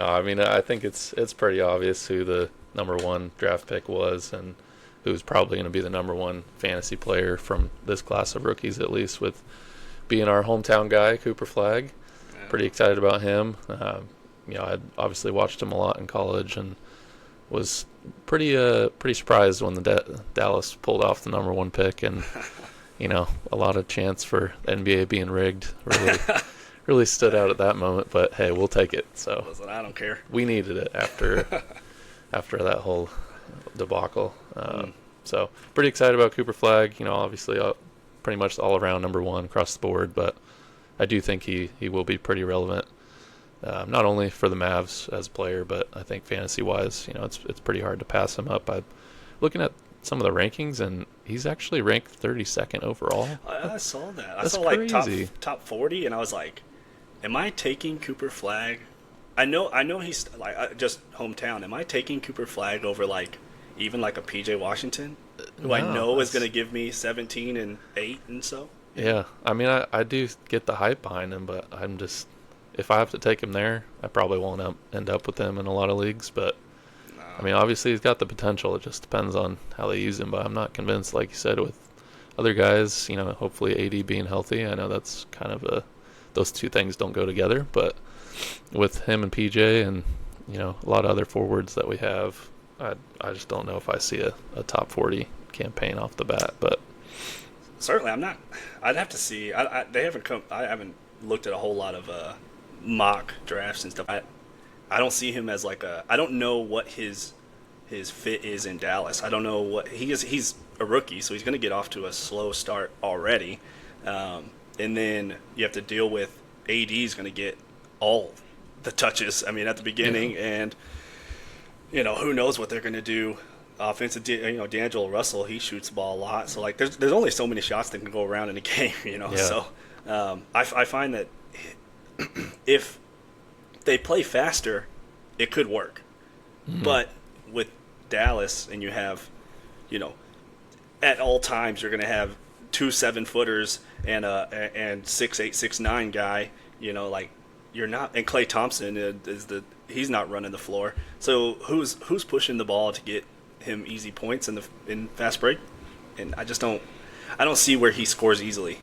I mean, I think it's pretty obvious who the number one draft pick was, and who's probably going to be the number one fantasy player from this class of rookies, at least with being our hometown guy, Cooper Flagg. Pretty Yeah. excited about him. I obviously watched him a lot in college and was pretty surprised when the Dallas pulled off the number one pick, and a lot of chance for the NBA being rigged. Really stood out at that moment, but hey, we'll take it. So Listen, I don't care. we needed it after that whole debacle. So pretty excited about Cooper Flagg. Obviously, pretty much all around number one across the board, but I do think he will be pretty relevant, not only for the Mavs as a player, but I think fantasy wise, it's pretty hard to pass him up. I'm looking at some of the rankings, and he's actually ranked 32nd overall. I saw that. I That's saw like crazy. top 40, and I was like, "Am I taking Cooper Flagg?" I know he's like just hometown. Am I taking Cooper Flagg over like even like a PJ Washington, who I No, know is going to that's give me 17 and 8 and so? yeah. I mean, I do get the hype behind him, but I'm just if I have to take him there, I probably won't end up with him in a lot of leagues. But I No. mean, obviously he's got the potential. It just depends on how they use him. But I'm not convinced, like you said, with other guys. Hopefully AD being healthy. I know that's kind of those two things don't go together. But with him and PJ and a lot of other forwards that we have, I just don't know if I see a top 40 campaign off the bat. But Certainly, I'm not. I'd have to see. They haven't come. I haven't looked at a whole lot of mock drafts and stuff. I don't see him as like a. I don't know what his fit is in Dallas. I don't know what he is. He's a rookie, so he's going to get off to a slow start already, and then you have to deal with AD is going to get all the touches. I mean, at the beginning, and who knows what they're going to do. Offensive, D'Angelo Russell, he shoots the ball a lot. So like, there's only so many shots that can go around in a game. yeah, So I find that if they play faster, it could work. But with Dallas, and you have, you know, at all times you're going to have two 7-footers and 6'8", 6'9" guy. Like you're not, and Klay Thompson he's not running the floor. So who's pushing the ball to get him easy points in fast break? And I don't see where he scores easily.